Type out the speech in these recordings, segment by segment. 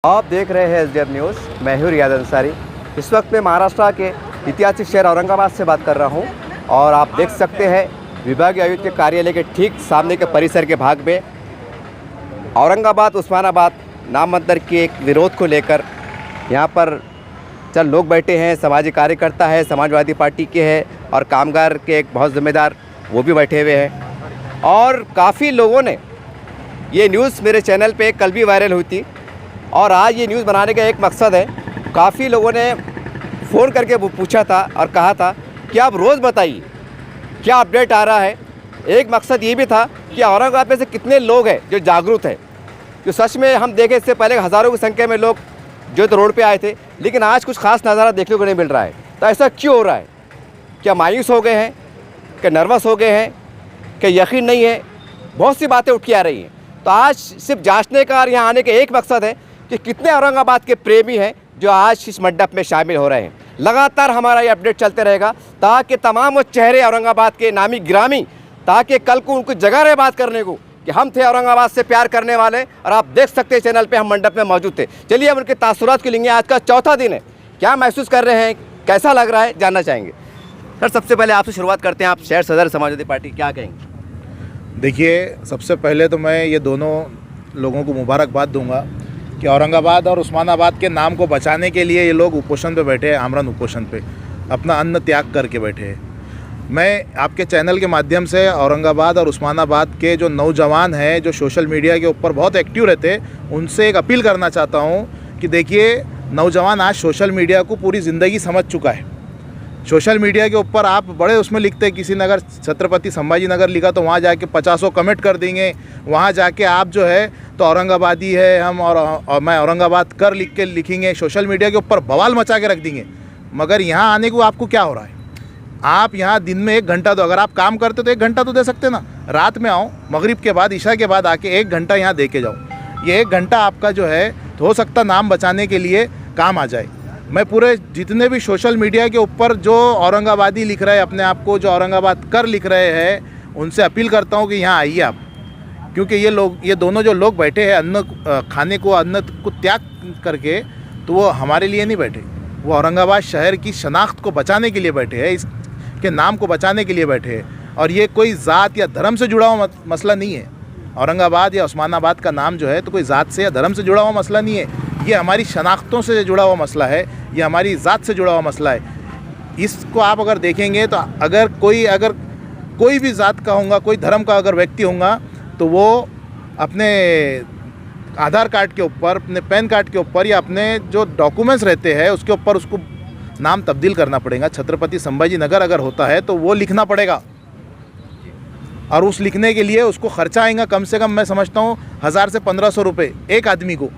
आप देख रहे हैं एसडीएफ न्यूज़। मैं हूं रियाज अंसारी। इस वक्त मैं महाराष्ट्र के ऐतिहासिक शहर औरंगाबाद से बात कर रहा हूं और आप देख सकते हैं विभागीय आयुक्त के कार्यालय के ठीक सामने के परिसर के भाग में औरंगाबाद उस्मानाबाद नामांतर के एक विरोध को लेकर यहां पर चंद लोग बैठे हैं। सामाजिक कार्यकर्ता है, समाजवादी पार्टी के हैं और कामगार के एक बहुत जिम्मेदार वो भी बैठे हुए हैं। और काफ़ी लोगों ने ये न्यूज़ मेरे चैनल पे कल भी वायरल हुई थी और आज ये न्यूज़ बनाने का एक मकसद है। काफ़ी लोगों ने फ़ोन करके पूछा था और कहा था कि आप रोज़ बताइए क्या अपडेट आ रहा है। एक मकसद ये भी था कि औरंगाबाद में से कितने लोग हैं जो जागरूक हैं, जो सच में हम देखें इससे पहले हज़ारों की संख्या में लोग जो तो रोड पे आए थे, लेकिन आज कुछ खास नज़ारा देखने को नहीं मिल रहा है। तो ऐसा क्यों हो रहा है? क्या मायूस हो गए हैं, क्या नर्वस हो गए हैं, क्या यकीन नहीं है? बहुत सी बातें उठ के आ रही हैं। तो आज सिर्फ जांचने का और यहाँ आने का एक मकसद है कि कितने औरंगाबाद के प्रेमी हैं जो आज इस मंडप में शामिल हो रहे हैं। लगातार हमारा ये अपडेट चलते रहेगा ताकि तमाम वो चेहरे औरंगाबाद के नामी गिरामी, ताकि कल को उनको जगह रहे बात करने को कि हम थे औरंगाबाद से प्यार करने वाले। और आप देख सकते हैं चैनल पे हम मंडप में मौजूद थे। चलिए अब उनके तासुरात के लेंगे। आज का चौथा दिन है, क्या महसूस कर रहे हैं, कैसा लग रहा है, जानना चाहेंगे। सर सबसे पहले आपसे शुरुआत करते हैं, आप शहर सदर समाजवादी पार्टी क्या कहेंगे? देखिए, सबसे पहले तो मैं ये दोनों लोगों को मुबारकबाद दूंगा कि औरंगाबाद और उस्मानाबाद के नाम को बचाने के लिए ये लोग उपोषण पे बैठे हैं, आमरण उपोषण पे अपना अन्न त्याग करके बैठे हैं। मैं आपके चैनल के माध्यम से औरंगाबाद और उस्मानाबाद के जो नौजवान हैं, जो सोशल मीडिया के ऊपर बहुत एक्टिव रहते हैं, उनसे एक अपील करना चाहता हूँ कि देखिए, नौजवान आज सोशल मीडिया को पूरी ज़िंदगी समझ चुका है। सोशल मीडिया के ऊपर आप बड़े उसमें लिखते हैं, किसी ने अगर छत्रपति संभाजी नगर लिखा तो वहाँ जाके 50 कमेंट कर देंगे। वहाँ जाके आप जो है तो औरंगाबादी है हम और मैं औरंगाबाद कर लिख के लिखेंगे, सोशल मीडिया के ऊपर बवाल मचा के रख देंगे। मगर यहाँ आने को आपको क्या हो रहा है? आप यहाँ दिन में 1 घंटा दो, अगर आप काम करते तो 1 घंटा तो दे सकते ना। रात में आओ, मगरिब के बाद, ईशा के बाद आके 1 घंटा यहाँ दे के जाओ। ये 1 घंटा आपका जो है तो हो सकता नाम बचाने के लिए काम आ जाए। मैं पूरे जितने भी सोशल मीडिया के ऊपर जो औरंगाबादी लिख रहे हैं, अपने आप को जो औरंगाबाद कर लिख रहे हैं, उनसे अपील करता हूँ कि यहाँ आइए आप, क्योंकि ये दोनों जो लोग बैठे हैं अन्न खाने को, अन्न को त्याग करके, तो वो हमारे लिए नहीं बैठे, वो औरंगाबाद शहर की शनाख्त को बचाने के लिए बैठे हैं, इसके नाम को बचाने के लिए बैठे हैं। और ये कोई ज़ात या धर्म से जुड़ा हुआ मसला नहीं है। औरंगाबाद या उस्मानाबाद का नाम जो है तो कोई ज़ात से या धर्म से जुड़ा हुआ मसला नहीं है। ये हमारी शनाख्तों से जुड़ा हुआ मसला है, ये हमारी ज़ात से जुड़ा हुआ मसला है। इसको आप अगर देखेंगे तो अगर कोई भी ज़ात का होगा, कोई धर्म का अगर व्यक्ति होगा, तो वो अपने आधार कार्ड के ऊपर, अपने पैन कार्ड के ऊपर या अपने जो डॉक्यूमेंट्स रहते हैं उसके ऊपर उसको नाम तब्दील करना पड़ेगा। छत्रपति संभाजी नगर अगर होता है तो वो लिखना पड़ेगा, और उस लिखने के लिए उसको खर्चा आएगा कम से कम, मैं समझता हूँ 1000 से 1500 रुपये एक आदमी को।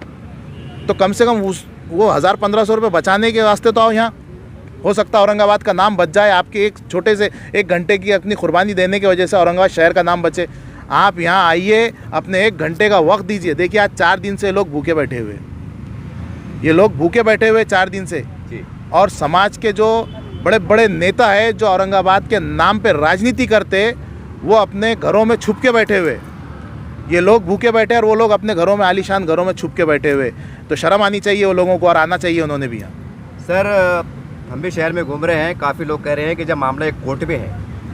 तो कम से कम वो 1000-1500 रुपये बचाने के वास्ते तो आओ यहाँ। हो सकता है औरंगाबाद का नाम बच जाए, आपके एक छोटे से 1 घंटे की अपनी कुर्बानी देने की वजह से औरंगाबाद शहर का नाम बचे। आप यहाँ आइए, अपने 1 घंटे का वक्त दीजिए। देखिए, आज 4 दिन से लोग भूखे बैठे हुए, ये लोग भूखे बैठे हुए 4 दिन से। और समाज के जो बड़े बड़े नेता है जो औरंगाबाद के नाम पे राजनीति करते, वो अपने घरों में छुप के बैठे हुए। ये लोग भूखे बैठे और वो लोग अपने घरों में, आलीशान घरों में छुप के बैठे हुए। तो शर्म आनी चाहिए वो लोगों को, और आना चाहिए उन्होंने भी यहाँ। सर हम भी शहर में घूम रहे हैं, काफ़ी लोग कह रहे हैं कि जब मामला एक कोर्ट में है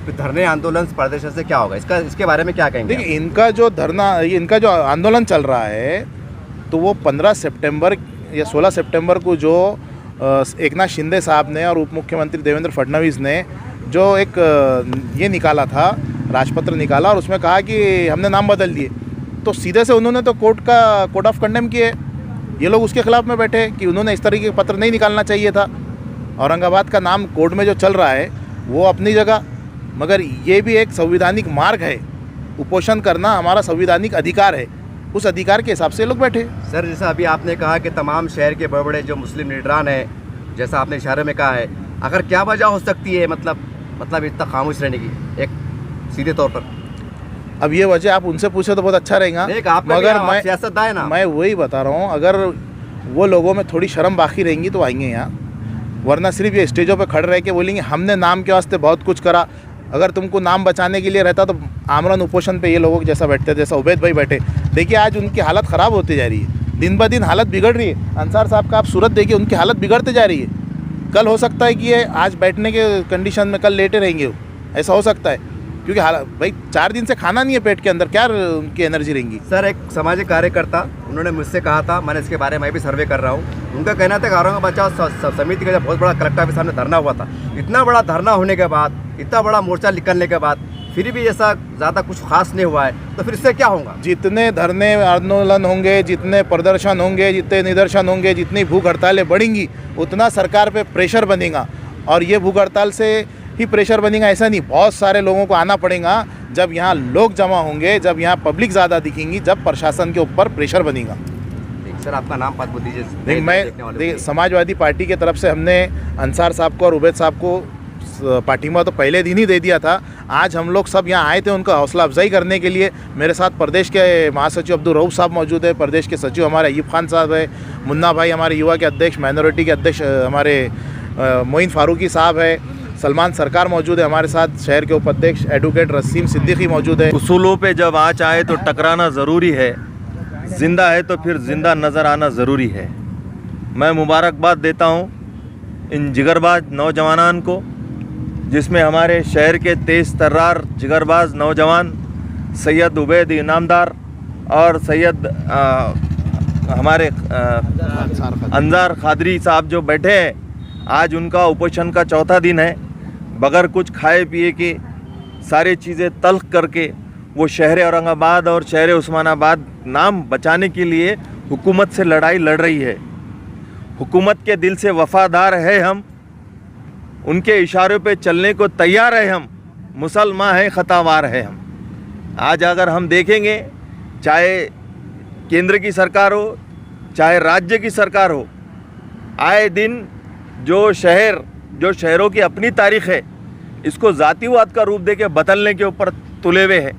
तो धरने आंदोलन प्रदर्शन से क्या होगा, इसके बारे में क्या कहेंगे? देखिए, इनका जो आंदोलन चल रहा है तो वो 15 सितंबर या 16 सितंबर को जो एकनाथ शिंदे साहब ने और उप मुख्यमंत्री देवेंद्र फडणवीस ने जो एक ये निकाला था, राजपत्र निकाला, और उसमें कहा कि हमने नाम बदल दिए, तो सीधे से उन्होंने तो कोर्ट ऑफ कंडेम किए। ये लोग उसके खिलाफ में बैठे कि उन्होंने इस तरीके के पत्र नहीं निकालना चाहिए था। औरंगाबाद का नाम कोर्ट में जो चल रहा है वो अपनी जगह, मगर ये भी एक संवैधानिक मार्ग है। उपोषण करना हमारा संवैधानिक अधिकार है, उस अधिकार के हिसाब से लोग बैठे। सर जैसा अभी आपने कहा कि तमाम शहर के बड़े बड़े जो मुस्लिम लीडरान हैं, जैसा आपने इशारे में कहा है, अगर क्या वजह हो सकती है मतलब इतना खामोश रहने की, एक सीधे तौर पर? अब ये वजह आप उनसे पूछे तो बहुत अच्छा रहेगा, मगर मैं सियासत है ना, मैं वही बता रहा हूँ, अगर वो लोगों में थोड़ी शर्म बाकी रहेंगी तो आएंगे यहाँ। वरना सिर्फ ये स्टेजों पे खड़े रह के बोलेंगे हमने नाम के वास्ते बहुत कुछ करा। अगर तुमको नाम बचाने के लिए रहता तो आमरण उपोषण पे ये लोगों के जैसा बैठते, जैसा उबैद भाई बैठे। देखिए, आज उनकी हालत ख़राब होती जा रही है। दिन ब दिन हालत बिगड़ रही है। अंसार साहब का आप सूरत देखिए, उनकी हालत बिगड़ते जा रही है। कल हो सकता है कि ये आज बैठने के कंडीशन में कल लेटे रहेंगे, वो ऐसा हो सकता है, क्योंकि भाई 4 दिन से खाना नहीं है पेट के अंदर, क्या उनकी एनर्जी रहेंगी। सर, एक सामाजिक कार्यकर्ता उन्होंने मुझसे कहा था, मैंने इसके बारे में भी सर्वे कर रहा हूँ, उनका कहना था कि औरंगाबाद बचाओ समिति का जब बहुत बड़ा कलेक्टर के सामने धरना हुआ था, इतना बड़ा धरना होने के बाद, इतना बड़ा मोर्चा निकलने के बाद फिर भी ऐसा ज़्यादा कुछ खास नहीं हुआ है, तो फिर इससे क्या होगा? जितने धरने आंदोलन होंगे, जितने प्रदर्शन होंगे, जितने निदर्शन होंगे, जितनी भूख हड़तालें बढ़ेंगी, उतना सरकार पे प्रेशर बनेगा। और ये भूख हड़ताल से ही प्रेशर बनेगा ऐसा नहीं, बहुत सारे लोगों को आना पड़ेगा। जब यहाँ लोग जमा होंगे, जब यहाँ पब्लिक ज़्यादा दिखेंगी, जब प्रशासन के ऊपर प्रेशर बनेगा। सर, आपका नाम पद बोल दीजिए। देखिए, मैं समाजवादी पार्टी की तरफ से हमने अंसार साहब को और उबैद साहब को पार्टीमा तो पहले दिन ही दे दिया था। आज हम लोग सब यहाँ आए थे उनका हौसला अफजाई करने के लिए। मेरे साथ प्रदेश के महासचिव अब्दुल रऊफ साहब मौजूद है, प्रदेश के सचिव हमारे अयूब खान साहब है, मुन्ना भाई हमारे युवा के अध्यक्ष, माइनॉरिटी के अध्यक्ष हमारे मोइन फारूकी साहब है, सलमान सरकार मौजूद है हमारे साथ, शहर के उपाध्यक्ष एडवोकेट रसीम सिद्दीकी मौजूद है। उसूलों पे जब आँच आए तो टकराना ज़रूरी है, ज़िंदा है तो फिर ज़िंदा नज़र आना ज़रूरी है। मैं मुबारकबाद देता हूँ इन जिगरबाज नौजवानान को, जिसमें हमारे शहर के तेज़ तर्रार जिगरबाज नौजवान सैयद उबैद इनामदार और सैयद हमारे अंजार खादरी साहब जो बैठे हैं, आज उनका उपोषण का 4था दिन है। बगैर कुछ खाए पिए के सारी चीज़ें तल्ख करके वो शहर औरंगाबाद और शहर उस्मानाबाद नाम बचाने के लिए हुकूमत से लड़ाई लड़ रही है। हुकूमत के दिल से वफ़ादार है हम, उनके इशारों पे चलने को तैयार है हम, मुसलमान है ख़तावार है हम। आज अगर हम देखेंगे, चाहे केंद्र की सरकार हो चाहे राज्य की सरकार हो, आए दिन जो शहरों की अपनी तारीख़ है, इसको जातिवाद का रूप देके बदलने के ऊपर तुले हुए है।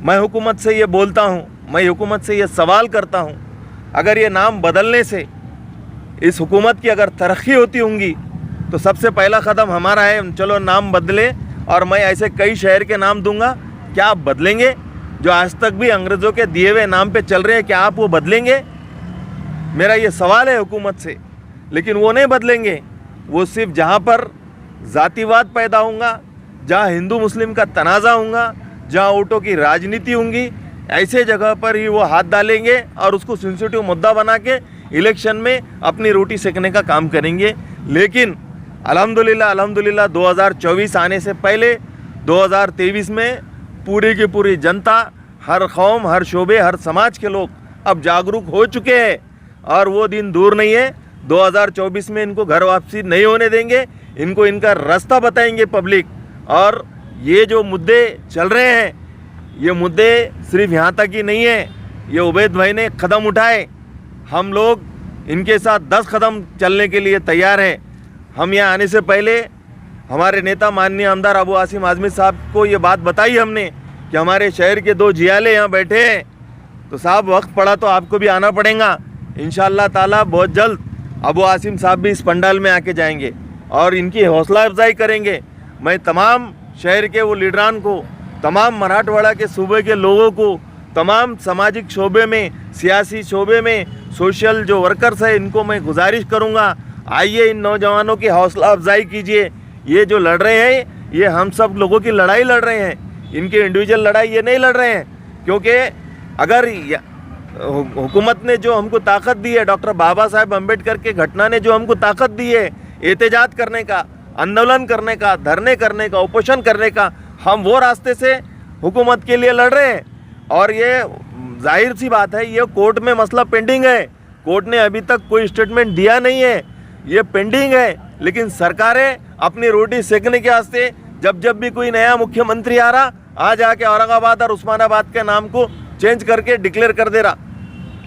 मैं हुकूमत से ये बोलता हूँ, मैं हुकूमत से ये सवाल करता हूँ, अगर ये नाम बदलने से इस हुकूमत की अगर तरक्की होती होंगी तो सबसे पहला कदम हमारा है, चलो नाम बदले। और मैं ऐसे कई शहर के नाम दूंगा, क्या आप बदलेंगे? जो आज तक भी अंग्रेज़ों के दिए हुए नाम पे चल रहे हैं, क्या आप वो बदलेंगे? मेरा ये सवाल है हुकूमत से। लेकिन वो नहीं बदलेंगे, वो सिर्फ जहाँ पर जातिवाद पैदा होगा, जहाँ हिंदू मुस्लिम का तनाज़ा होगा, जहाँ वोटों की राजनीति होंगी, ऐसे जगह पर ही वो हाथ डालेंगे और उसको सेंसिटिव मुद्दा बना के इलेक्शन में अपनी रोटी सेकने का काम करेंगे। लेकिन अल्हम्दुलिल्लाह 2024 आने से पहले 2023 में पूरी की पूरी जनता, हर कौम, हर शोबे, हर समाज के लोग अब जागरूक हो चुके हैं और वो दिन दूर नहीं है। 2024 में इनको घर वापसी नहीं होने देंगे, इनको इनका रास्ता बताएंगे पब्लिक। और ये जो मुद्दे चल रहे हैं, ये मुद्दे सिर्फ यहाँ तक ही नहीं है, ये उबैद भाई ने कदम उठाए, हम लोग इनके साथ 10 कदम चलने के लिए तैयार हैं। हम यहाँ आने से पहले हमारे नेता माननीय आमदार अबू आसिम आज़मी साहब को ये बात बताई हमने कि हमारे शहर के 2 जियाले यहाँ बैठे हैं, तो साहब वक्त पड़ा तो आपको भी आना पड़ेगा। इंशाअल्लाह ताला बहुत जल्द अबू आसिम साहब भी इस पंडाल में आके जाएंगे और इनकी हौसला अफजाई करेंगे। मैं तमाम शहर के वो लीडरान को, तमाम मराठवाड़ा के सूबे के लोगों को, तमाम सामाजिक शोबे में, सियासी शोबे में सोशल जो वर्कर्स है, इनको मैं गुजारिश करूँगा, आइए इन नौजवानों की हौसला अफजाई कीजिए। ये जो लड़ रहे हैं, ये हम सब लोगों की लड़ाई लड़ रहे हैं, इनकी इंडिविजुअल लड़ाई ये नहीं लड़ रहे हैं। क्योंकि अगर हुकूमत ने जो हमको ताकत दी है, डॉक्टर बाबा साहेब अम्बेडकर के घटना ने जो हमको ताकत दी है एहतजाज करने का, आंदोलन करने का, धरने करने का, उपोषण करने का, हम वो रास्ते से हुकूमत के लिए लड़ रहे हैं। और ये जाहिर सी बात है, ये कोर्ट में मसला पेंडिंग है, कोर्ट ने अभी तक कोई स्टेटमेंट दिया नहीं है, ये पेंडिंग है। लेकिन सरकारें अपनी रोटी सेकने के वास्ते जब भी कोई नया मुख्यमंत्री आ रहा, आ जाके औरंगाबाद और उस्मानाबाद के नाम को चेंज करके डिक्लेयर कर दे रहा।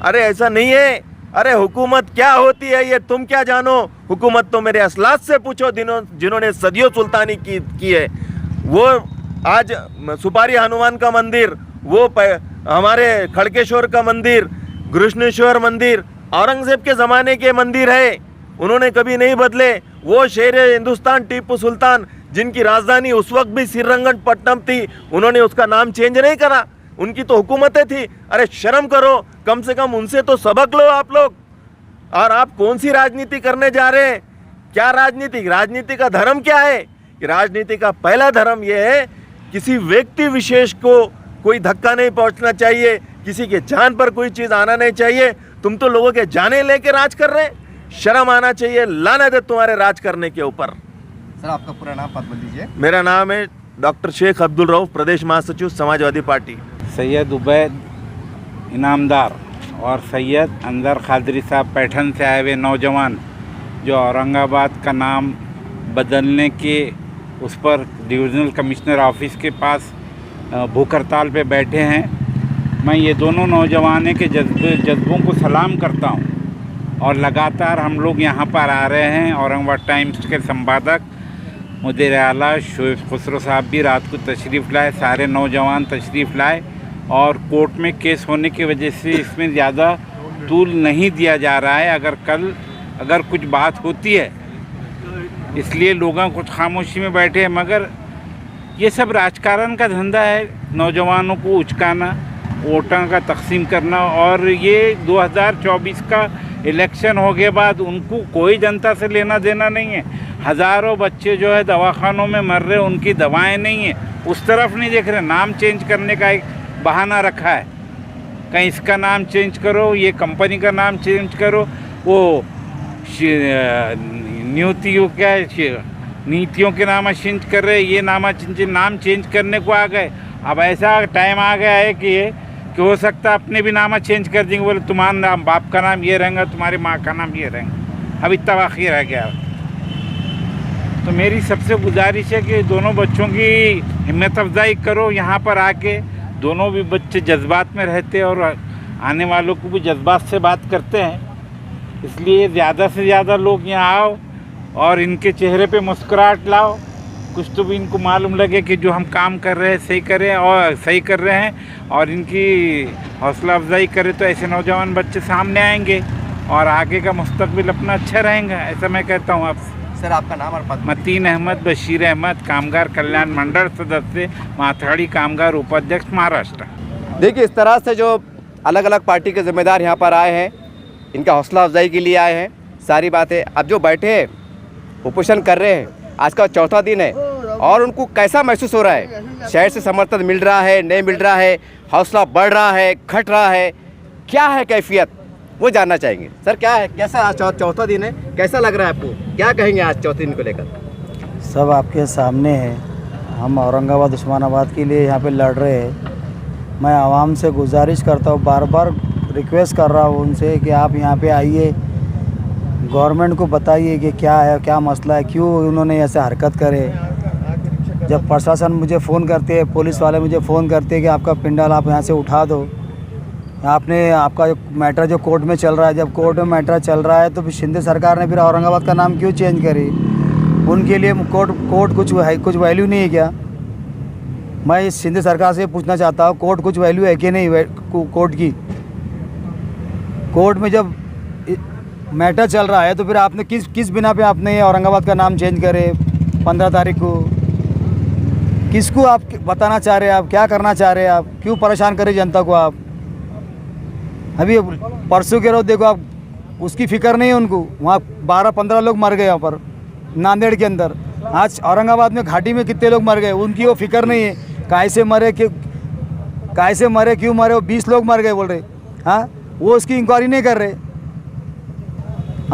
अरे ऐसा नहीं है। अरे हुकूमत क्या होती है ये तुम क्या जानो? हुकूमत तो मेरे असलात से पूछो, जिन्होंने सदियों सुल्तानी की है। वो आज सुपारी हनुमान का मंदिर, वो हमारे खड़केश्वर का मंदिर, कृष्णेश्वर मंदिर औरंगजेब के ज़माने के मंदिर है, उन्होंने कभी नहीं बदले। वो शेर हिंदुस्तान टीपू सुल्तान, जिनकी राजधानी उस वक्त भी श्रीरंगपट्टनम थी, उन्होंने उसका नाम चेंज नहीं करा। उनकी तो हुकूमतें थी। अरे शर्म करो, कम से कम उनसे तो सबक लो आप लोग। और आप कौन सी राजनीति करने जा रहे हैं? क्या राजनीति का धर्म क्या है? कि राजनीति का पहला धर्म यह है किसी व्यक्ति विशेष को कोई धक्का नहीं पहुंचना चाहिए, किसी के जान पर कोई चीज आना नहीं चाहिए। तुम तो लोगों के जाने लेके राज कर रहे हैं। शर्म आना चाहिए, लानत है तुम्हारे राज करने के ऊपर। सर आपका पूरा नाम पद बोल दीजिए। मेरा नाम है डॉक्टर शेख अब्दुल रऊफ, प्रदेश महासचिव समाजवादी पार्टी। सैयद उबैद इनामदार और सैयद अंदर खादरी साहब पैठन से आए हुए नौजवान जो औरंगाबाद का नाम बदलने के उस पर डिविज़नल कमिश्नर ऑफिस के पास भूख हड़ताल पे बैठे हैं। मैं ये दोनों नौजवानों के जज्बों को सलाम करता हूँ और लगातार हम लोग यहाँ पर आ रहे हैं। औरंगाबाद टाइम्स के संपादक मुदीर आला शोएब खुसरो साहब भी रात को तशरीफ़ लाए, सारे नौजवान तशरीफ़ लाए और कोर्ट में केस होने की वजह से इसमें ज़्यादा तूल नहीं दिया जा रहा है। अगर कुछ बात होती है इसलिए लोग कुछ खामोशी में बैठे हैं, मगर ये सब राजकारण का धंधा है। नौजवानों को उचकाना, वोटों का तकसीम करना, और ये 2024 का इलेक्शन हो के बाद उनको कोई जनता से लेना देना नहीं है। हज़ारों बच्चे जो है दवाखानों में मर रहे, उनकी दवाएं नहीं है, उस तरफ नहीं देख रहे। नाम चेंज करने का एक बहाना रखा है, कहीं इसका नाम चेंज करो, ये कंपनी का नाम चेंज करो, वो नीतियों के नाम चेंज कर रहे, ये नाम चेंज करने को आ गए। अब ऐसा टाइम आ गया है कि हो सकता है अपने भी नामा चेंज कर देंगे, बोले तुम्हारा नाम बाप का नाम ये रहेगा, तुम्हारी माँ का नाम ये रहेगा। अब इतना बाकी रह गया। तो मेरी सबसे गुजारिश है कि दोनों बच्चों की हिम्मत अफजाई करो। यहाँ पर आके दोनों भी बच्चे जज्बात में रहते और आने वालों को भी जज्बात से बात करते हैं, इसलिए ज़्यादा से ज़्यादा लोग यहाँ आओ और इनके चेहरे पे मुस्कुराहट लाओ। कुछ तो भी इनको मालूम लगे कि जो हम काम कर रहे हैं सही कर रहे हैं और इनकी हौसला अफजाई करें, तो ऐसे नौजवान बच्चे सामने आएंगे और आगे का मुस्तकबिल अपना अच्छा रहेगा, ऐसा मैं कहता हूँ आपसे। सर आपका नाम और पद? मतीन अहमद बशीर अहमद, कामगार कल्याण मंडल सदस्य, माथाड़ी कामगार उपाध्यक्ष, महाराष्ट्र। देखिए इस तरह से जो अलग अलग पार्टी के जिम्मेदार यहाँ पर आए हैं, इनका हौसला अफजाई के लिए आए हैं, सारी बातें। अब जो बैठे हैं उपोषण कर रहे हैं, आज का चौथा दिन है और उनको कैसा महसूस हो रहा है? शहर से समर्थन मिल रहा है, नहीं मिल रहा है, हौसला बढ़ रहा है, घट रहा है, क्या है कैफियत, वो जानना चाहेंगे। सर क्या है, कैसा आज चौथा दिन है, कैसा लग रहा है आपको? क्या कहेंगे आज चौथे दिन को लेकर? सब आपके सामने है। हम औरंगाबाद उस्मानाबाद के लिए यहाँ पे लड़ रहे हैं। मैं आवाम से गुजारिश करता हूँ, बार बार रिक्वेस्ट कर रहा हूँ उनसे कि आप यहाँ पे आइए, गवर्नमेंट को बताइए कि क्या है, क्या मसला है, क्यों उन्होंने ऐसे हरकत करे। जब प्रशासन मुझे फ़ोन करते हैं, पुलिस वाले मुझे फ़ोन करते हैं कि आपका पिंडल आप यहाँ से उठा दो, आपका मैटर जो कोर्ट में चल रहा है, जब कोर्ट में मैटर चल रहा है तो फिर शिंदे सरकार ने फिर औरंगाबाद का नाम क्यों चेंज करी? उनके लिए कोर्ट कुछ वैल्यू नहीं है क्या? मैं इस शिंदे सरकार से पूछना चाहता हूँ, कोर्ट कुछ वैल्यू है कि नहीं? कोर्ट की, कोर्ट में जब मैटर चल रहा है तो फिर आपने किस बिना पे आपने औरंगाबाद का नाम चेंज करे 15 तारीख को? किसको आप बताना चाह रहे हैं? आप क्या करना चाह रहे हैं? आप क्यों परेशान करें जनता को? आप अभी परसों के रोज देखो, आप उसकी फ़िक्र नहीं है उनको। वहाँ 12-15 लोग मर गए यहाँ पर नांदेड़ के अंदर। आज औरंगाबाद में घाटी में कितने लोग मर गए, उनकी वो फिक्र नहीं है। कैसे मरे, क्यों मरे? वो 20 लोग मर गए बोल रहे, हाँ, वो उसकी इंक्वायरी नहीं कर रहे।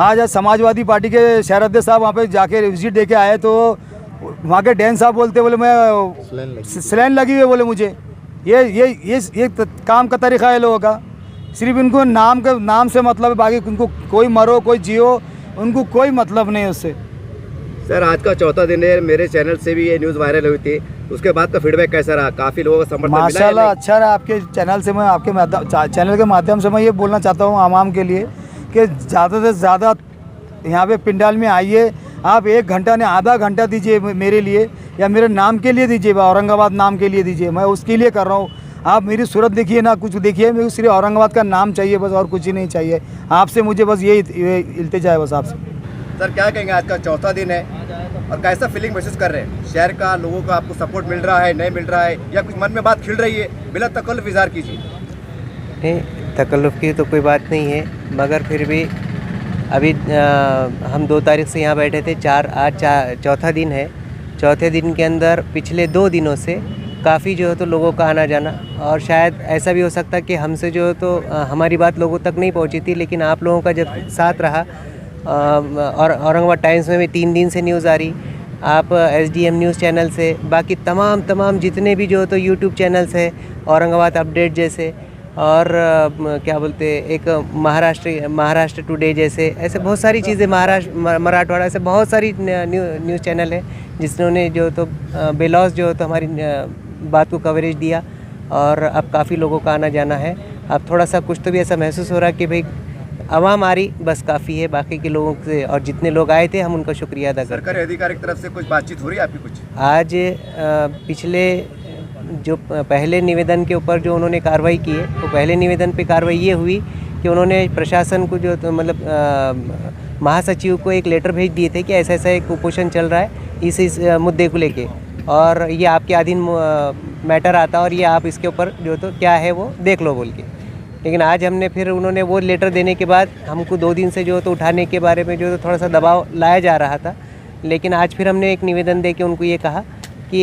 आज समाजवादी पार्टी के शहर अध्यक्ष साहब वहाँ पे जाके विजिट दे के आए तो वहाँ के डैन साहब बोलते, बोले मैं सलाइन लगी हुई, बोले मुझे ये काम का तरीका है लोगों का। सिर्फ इनको नाम से मतलब है, बाकी उनको कोई मरो कोई जियो, उनको कोई मतलब नहीं उससे। सर आज का चौथा दिन है, मेरे चैनल से भी ये न्यूज़ वायरल हुई थी, उसके बाद का फीडबैक कैसा रहा? काफ़ी लोगों का समर्थन माशाल्लाह अच्छा रहा। आपके चैनल से मैं चैनल के माध्यम से मैं ये बोलना चाहता हूँ आवाम के लिए कि ज़्यादा से ज़्यादा यहाँ पे पिंडाल में आइए। आप 1 घंटा नहीं, आधा घंटा दीजिए मेरे लिए, या मेरे नाम के लिए दीजिए, औरंगाबाद नाम के लिए दीजिए, मैं उसके लिए कर रहा हूँ। आप मेरी सूरत देखिए ना, कुछ देखिए, मेरे को सिर्फ औरंगाबाद का नाम चाहिए बस, और कुछ ही नहीं चाहिए आपसे। मुझे बस ये इल्तिजा है बस आपसे। सर क्या कहेंगे, आज का चौथा दिन है और कैसा फीलिंग महसूस कर रहे हैं? शहर का लोगों का आपको सपोर्ट मिल रहा है, नहीं मिल रहा है, या कुछ मन में बात खिल रही है? बिला तकल्लुफ़ इज़हार कीजिए। नहीं, तकल्लुफ़ की तो कोई बात नहीं है, मगर फिर भी अभी हम 2 तारीख से यहाँ बैठे थे, आज चौथा दिन है। चौथे दिन के अंदर पिछले 2 दिनों से काफ़ी जो है तो लोगों का आना जाना, और शायद ऐसा भी हो सकता है कि हमसे जो है तो हमारी बात लोगों तक नहीं पहुँची थी, लेकिन आप लोगों का जब साथ रहा, और औरंगाबाद टाइम्स में भी 3 दिन से न्यूज़ आ रही, आप SDM न्यूज़ चैनल से, बाकी तमाम जितने भी जो है तो यूट्यूब चैनल्स है, औरंगाबाद अपडेट जैसे, और क्या बोलते एक महाराष्ट्र टुडे जैसे, ऐसे बहुत सारी चीज़ें, मराठवाड़ा, ऐसे बहुत सारी न्यूज़ चैनल है जिन्होंने जो तो बेलौस जो तो हमारी बात को कवरेज दिया, और अब काफ़ी लोगों का आना जाना है। अब थोड़ा सा कुछ तो भी ऐसा महसूस हो रहा है कि भाई आवाम आ रही, बस काफ़ी है। बाकी के लोगों से, और जितने लोग आए थे, हम उनका शुक्रिया अदा करते हैं। सरकारी अधिकारी की तरफ से कुछ बातचीत हो रही है आपकी कुछ? आज पिछले जो पहले निवेदन के ऊपर जो उन्होंने कार्रवाई की है, तो पहले निवेदन पे कार्रवाई ये हुई कि उन्होंने प्रशासन को जो तो मतलब महासचिव को एक लेटर भेज दिए थे कि ऐसा ऐसा एक कुपोषण चल रहा है इस मुद्दे को लेके, और ये आपके अधीन मैटर आता है, और ये आप इसके ऊपर जो तो क्या है वो देख लो बोल के। लेकिन आज हमने फिर, उन्होंने वो लेटर देने के बाद हमको 2 दिन से जो तो उठाने के बारे में जो तो थोड़ा सा दबाव लाया जा रहा था, लेकिन आज फिर हमने एक निवेदन दे के उनको ये कहा कि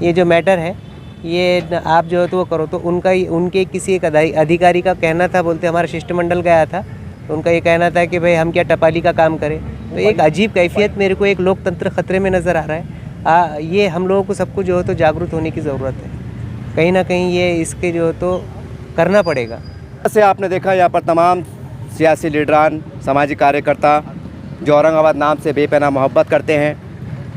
ये जो मैटर है ये आप जो है तो वो करो। तो उनके किसी एक अधिकारी का कहना था, बोलते हमारा शिष्टमंडल गया था, तो उनका ये कहना था कि भाई हम क्या टपाली का काम करें। तो एक अजीब कैफियत मेरे को, एक लोकतंत्र ख़तरे में नज़र आ रहा है। ये हम लोगों को सबको जो है तो जागरूक होने की ज़रूरत है, कहीं ना कहीं ये इसके जो है तो करना पड़ेगा। से आपने देखा यहाँ पर तमाम सियासी लीडरान, सामाजिक कार्यकर्ता जो औरंगाबाद नाम से बेपनाह मोहब्बत करते हैं,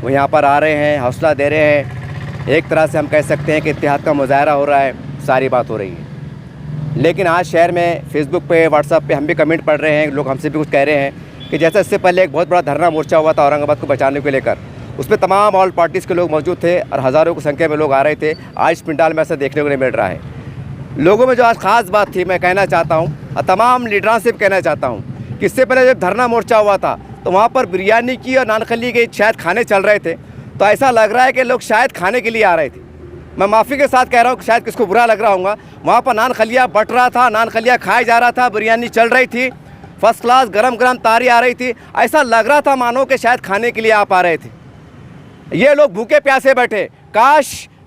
वो यहाँ पर आ रहे हैं, हौसला दे रहे हैं। एक तरह से हम कह सकते हैं कि इत्तेहाद का मुजाहरा हो रहा है, सारी बात हो रही है। लेकिन आज शहर में फेसबुक पे, व्हाट्सएप पे हम भी कमेंट पढ़ रहे हैं, लोग हमसे भी कुछ कह रहे हैं कि जैसे इससे पहले एक बहुत बड़ा धरना मोर्चा हुआ था औरंगाबाद को बचाने को लेकर, उसमें तमाम ऑल पार्टीज़ के लोग मौजूद थे और हज़ारों की संख्या में लोग आ रहे थे। आज इस पंडाल में ऐसा देखने को नहीं मिल रहा है। लोगों में जो आज ख़ास बात थी, मैं कहना चाहता हूँ और तमाम लीडरान से भी कहना चाहता हूँ कि इससे पहले जब धरना मोर्चा हुआ था तो वहाँ पर बिरयानी की और नानखली के शायद खाने चल रहे थे, तो ऐसा लग रहा है कि लोग शायद खाने के लिए आ रहे थे। मैं माफ़ी के साथ कह रहा हूँ कि शायद किसको बुरा लग रहा होगा। वहाँ पर नान खलिया बट रहा था, नान खलिया खाया जा रहा था, बिरयानी चल रही थी, फर्स्ट क्लास गरम गरम तारी आ रही थी। ऐसा लग रहा था मानो कि शायद खाने के लिए आप आ रहे थे। ये लोग भूखे प्यासे बैठे।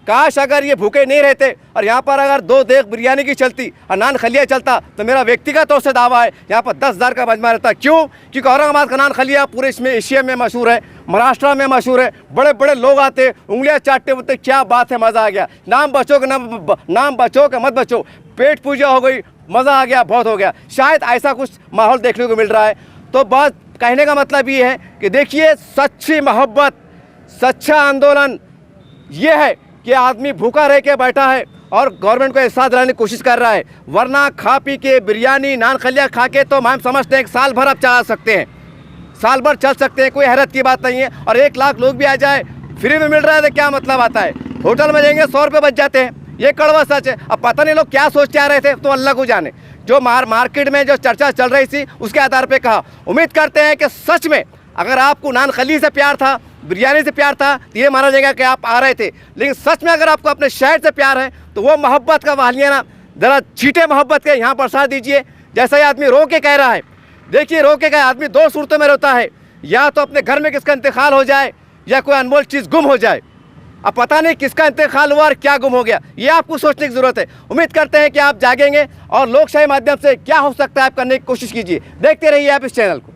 काश अगर ये भूखे नहीं रहते और यहाँ पर अगर 2 देग बिरयानी की चलती और नान खलिया चलता, तो मेरा व्यक्तिगत तौर से दावा है यहाँ पर 10,000 का मजमा रहता। क्यों? क्योंकि औरंगाबाद का नान खलिया पूरे इसमें एशिया में मशहूर है, महाराष्ट्र में मशहूर है। बड़े बड़े लोग आते, उंगलियां चाटते, बोलते क्या बात है, मज़ा आ गया। नाम बचो कि मत बचो, पेट पूजा हो गई, मज़ा आ गया, बहुत हो गया। शायद ऐसा कुछ माहौल देखने को मिल रहा है। तो बात कहने का मतलब ये है कि देखिए, सच्ची मोहब्बत, सच्चा आंदोलन ये है कि आदमी भूखा रह के बैठा है और गवर्नमेंट को एहसास दिलाने की कोशिश कर रहा है। वरना खा पी के बिरयानी नान खलिया खा के तो हम समझते हैं कि साल भर आप चला सकते हैं, साल भर चल सकते हैं, कोई हैरत की बात नहीं है। और 1 लाख लोग भी आ जाए, फ्री में मिल रहा है तो क्या मतलब आता है। होटल में जाएंगे 100 रुपये बच जाते हैं, ये कड़वा सच है। अब पता नहीं लोग क्या सोच के आ रहे थे, तो अल्लाह को जाने। जो मार्केट में जो चर्चा चल रही थी उसके आधार पर कहा। उम्मीद करते हैं कि सच में अगर आपको नान खली से प्यार था, बिरयानी से प्यार था, तो ये माना जाएगा कि आप आ रहे थे। लेकिन सच में अगर आपको अपने शहर से प्यार है तो वो मोहब्बत का वालियाना ज़रा छीटे मोहब्बत के यहाँ पर साथ दीजिए। जैसा ये आदमी रो के कह रहा है, देखिए रो के कह, आदमी 2 सूरतों में रोता है, या तो अपने घर में किसका इंतकाल हो जाए या कोई अनमोल चीज़ गुम हो जाए। अब पता नहीं किसका इंतकाल हुआ और क्या गुम हो गया, ये आपको सोचने की ज़रूरत है। उम्मीद करते हैं कि आप जागेंगे और लोकशाही माध्यम से क्या हो सकता है आप करने की कोशिश कीजिए। देखते रहिए आप इस चैनल को।